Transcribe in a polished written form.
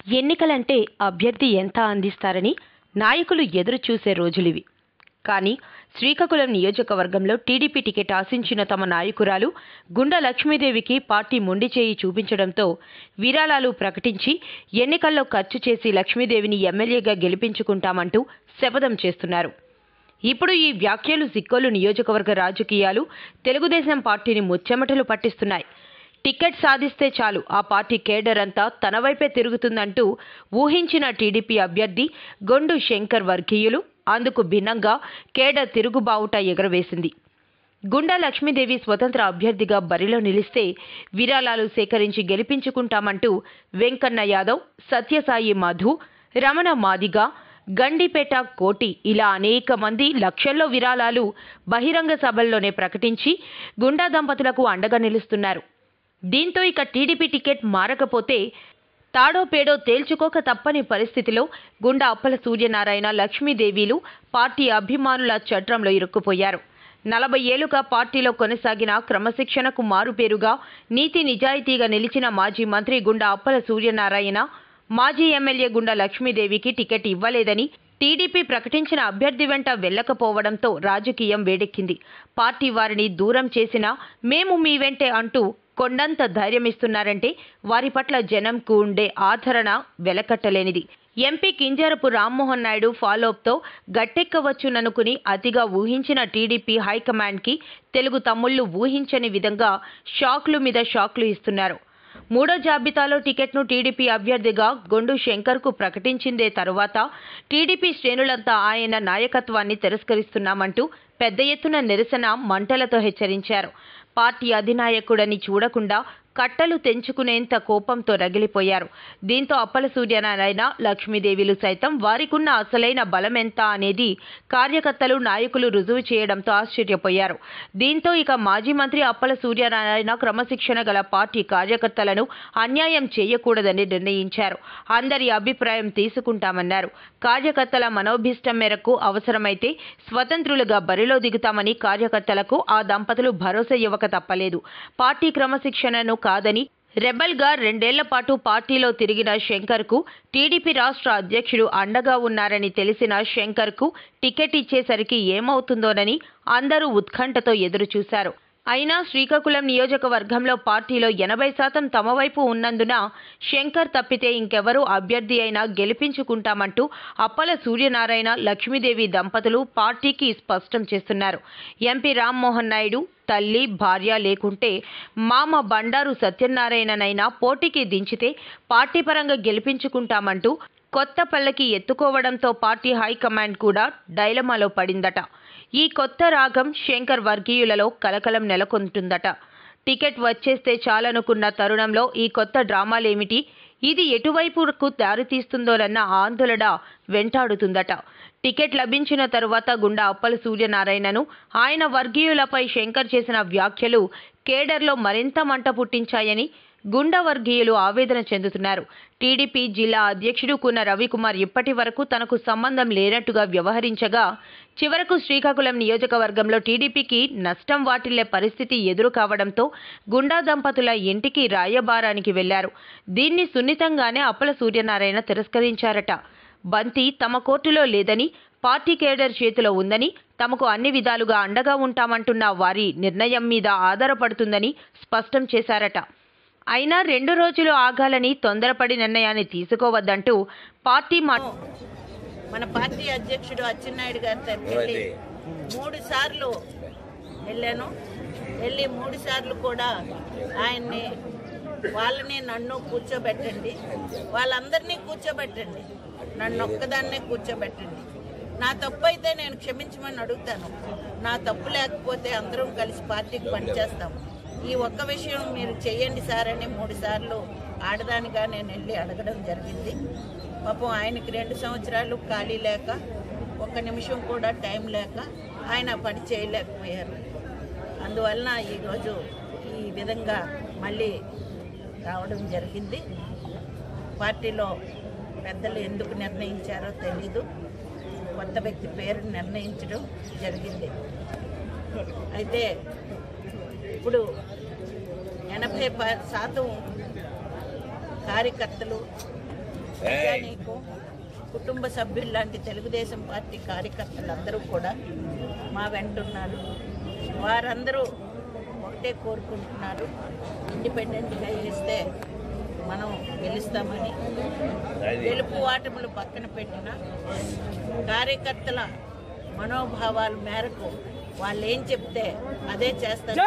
ఎన్నికలంటే అభ్యర్థి ఎంత అందిస్తారని నాయకులు ఎదురు చూసే రోజులివి. కానీ శ్రీకాకుళం నియోజకవర్గంలో టీడీపీ టికెట్ ఆశించిన తమ నాయకురాలు గుండా లక్ష్మీదేవికి పార్టీ మొండి చేయి చూపించడంతో విరాళాలు ప్రకటించి ఎన్నికల్లో ఖర్చు చేసి లక్ష్మీదేవిని ఎమ్మెల్యేగా గెలిపించుకుంటామంటూ శపథం చేస్తున్నారు. ఇప్పుడు ఈ వ్యాఖ్యలు సిక్కోలు నియోజకవర్గ రాజకీయాలు తెలుగుదేశం పార్టీని ముచ్చెమటలు పట్టిస్తున్నాయి. టికెట్ సాధిస్తే చాలు ఆ పార్టీ కేడర్ అంతా తన వైపే తిరుగుతుందంటూ ఊహించిన టీడీపీ అభ్యర్థి గొండు శంకర్ వర్గీయులు అందుకు భిన్నంగా కేడర్ తిరుగుబావుట ఎగరవేసింది. గుండా లక్ష్మీదేవి స్వతంత్ర అభ్యర్థిగా బరిలో నిలిస్తే విరాళాలు సేకరించి గెలిపించుకుంటామంటూ వెంకన్న యాదవ్, సత్యసాయి మధు, రమణ మాదిగ, గండిపేట కోటి ఇలా అనేక మంది లక్షల్లో విరాళాలు బహిరంగ సభల్లోనే ప్రకటించి గుండా దంపతులకు అండగా నిలుస్తున్నారు. దీంతో ఇక టీడీపీ టికెట్ మారకపోతే తాడో పేడో తేల్చుకోక తప్పని పరిస్థితిలో గుండా అప్పల సూర్యనారాయణ, లక్ష్మీదేవిలు పార్టీ అభిమానుల చట్రంలో ఇరుక్కుపోయారు. 40 ఏళ్లుగా పార్టీలో కొనసాగిన క్రమశిక్షణకు మారుపేరుగా నీతి నిజాయితీగా నిలిచిన మాజీ మంత్రి గుండా అప్పల సూర్యనారాయణ, మాజీ ఎమ్మెల్యే గుండా లక్ష్మీదేవికి టికెట్ ఇవ్వలేదని టీడీపీ ప్రకటించిన అభ్యర్థి వెంట వెళ్లకపోవడంతో రాజకీయం వేడెక్కింది. పార్టీ వారిని దూరం చేసినా మేము మీ వెంటే అంటూ కొండంత ధైర్యమిస్తున్నారంటే వారి పట్ల జనంకు ఉండే ఆదరణ వెలకట్టలేనిది. ఎంపీ కింజరపు రామ్మోహన్ నాయుడు ఫాలోఅప్తో గట్టెక్కవచ్చుననుకుని అతిగా ఊహించిన టీడీపీ హైకమాండ్కి తెలుగు తమ్ముళ్లు ఊహించని విధంగా షాక్లు మీద షాక్లు ఇస్తున్నారు. మూడో జాబితాలో టికెట్ను టీడీపీ అభ్యర్థిగా గొండు శంకర్కు ప్రకటించిందే తరువాత టీడీపీ శ్రేణులంతా ఆయన నాయకత్వాన్ని తిరస్కరిస్తున్నామంటూ పెద్ద ఎత్తున నిరసన మంటలతో హెచ్చరించారు. పార్టీ అధినాయకుడని చూడకుండా కట్టలు తెంచుకునేంత కోపంతో రగిలిపోయారు. దీంతో అప్పల సూర్యనారాయణ, లక్ష్మీదేవిలు సైతం వారికున్న అసలైన బలమెంత అనేది కార్యకర్తలు, నాయకులు రుజువు చేయడంతో ఆశ్చర్యపోయారు. దీంతో ఇక మాజీ మంత్రి అప్పల సూర్యనారాయణ క్రమశిక్షణ గల పార్టీ కార్యకర్తలను అన్యాయం చేయకూడదని నిర్ణయించారు. అందరి అభిప్రాయం తీసుకుంటామన్నారు. కార్యకర్తల మనోభిష్టం మేరకు అవసరమైతే స్వతంత్రులుగా బరిలో దిగుతామని కార్యకర్తలకు ఆ దంపతులు భరోసా ఇవ్వక తప్పలేదు. పార్టీ క్రమశిక్షణను కాదని రెబల్గా 2 ఏళ్ల పాటు పార్టీలో తిరిగిన శంకర్కు టీడీపీ రాష్ట్ర అధ్యక్షుడు అండగా ఉన్నారని తెలిసిన శంకర్కు టికెట్ ఇచ్చేసరికి ఏమవుతుందోనని అందరూ ఉత్కంఠతో ఎదురుచూశారు. అయినా శ్రీకాకుళం నియోజకవర్గంలో పార్టీలో 80% తమ వైపు ఉన్నందున శంకర్ తప్పితే ఇంకెవరూ అభ్యర్థి అయినా గెలిపించుకుంటామంటూ అప్పల సూర్యనారాయణ, లక్ష్మీదేవి దంపతులు పార్టీకి స్పష్టం చేస్తున్నారు. ఎంపీ రామ్మోహన్ నాయుడు తల్లి, భార్య లేకుంటే మామ బండారు సత్యనారాయణనైనా పోటీకి దించితే పార్టీ పరంగా గెలిపించుకుంటామంటూ కొత్త పల్లకి ఎత్తుకోవడంతో పార్టీ హైకమాండ్ కూడా డైలమాలో పడిందట. ఈ కొత్త రాగం శంకర్ వర్గీయులలో కలకలం నెలకొంటుందట. టికెట్ వచ్చేస్తే చాలనుకున్న తరుణంలో ఈ కొత్త డ్రామాలేమిటి, ఇది ఎటువైపుకు దారితీస్తుందోనన్న ఆందోళన వెంటాడుతుందట. టికెట్ లభించిన తరువాత గుండా అప్పల సూర్యనారాయణను, ఆయన వర్గీయులపై శంకర్ చేసిన వ్యాఖ్యలు కేడర్లో మరింత మంట పుట్టించాయని గుండా వర్గీయులు ఆవేదన చెందుతున్నారు. టీడీపీ జిల్లా అధ్యక్షుడు కూన రవికుమార్ ఇప్పటి వరకు తనకు సంబంధం లేనట్టుగా వ్యవహరించగా చివరకు శ్రీకాకుళం నియోజకవర్గంలో టీడీపీకి నష్టం వాటిల్లే పరిస్థితి ఎదురు కావడంతో గుండా దంపతుల ఇంటికి రాయబారానికి వెళ్లారు. దీన్ని సున్నితంగానే అప్పల సూర్యనారాయణ తిరస్కరించారట. బంతి తమ కోర్టులో లేదని, పార్టీ కేడర్ చేతిలో ఉందని, తమకు అన్ని విధాలుగా అండగా ఉంటామంటున్న వారి నిర్ణయం మీద ఆధారపడుతుందని స్పష్టం చేశారట. అయినా 2 రోజులు ఆగాలని తొందరపడి నిర్ణయాన్ని తీసుకోవద్దంటూ మన పార్టీ అధ్యక్షుడు అచ్చెన్నాయుడు గారి తరఫున 3 సార్లు వెళ్ళాను. వెళ్ళి 3 సార్లు కూడా ఆయన్ని వాళ్ళని నన్ను కూర్చోబెట్టండి, వాళ్ళందరినీ కూర్చోబెట్టండి, నన్ను ఒక్కదాన్నే కూర్చోబెట్టండి. నా తప్పు అయితే నేను క్షమించమని అడుగుతాను. నా తప్పు లేకపోతే అందరం కలిసి పార్టీకి పనిచేస్తాము. ఈ ఒక్క విషయం మీరు చేయండి సార్ అని 3 సార్లు ఆడదానిగా నేను వెళ్ళి అడగడం జరిగింది. పాపం ఆయనకి 2 సంవత్సరాలు ఖాళీ లేక, 1 నిమిషం కూడా టైం లేక ఆయన పని చేయలేకపోయారు. అందువలన ఈరోజు ఈ విధంగా మళ్ళీ రావడం జరిగింది. పార్టీలో పెద్దలు ఎందుకు నిర్ణయించారో తెలీదు, కొత్త వ్యక్తి పేరు నిర్ణయించడం జరిగింది. అయితే ఇప్పుడు 80% కార్యకర్తలు ప్రజానీకు కుటుంబ సభ్యులు లాంటి తెలుగుదేశం పార్టీ కార్యకర్తలందరూ కూడా మా వెంటున్నారు. వారందరూ ఒకటే కోరుకుంటున్నారు, ఇండిపెండెంట్గా వేస్తే మనం గెలుస్తామని. గెలుపు ఓటములు పక్కన పెట్టిన కార్యకర్తల మనోభావాల మేరకు వాళ్ళు ఏం చెప్తే అదే చేస్తారు.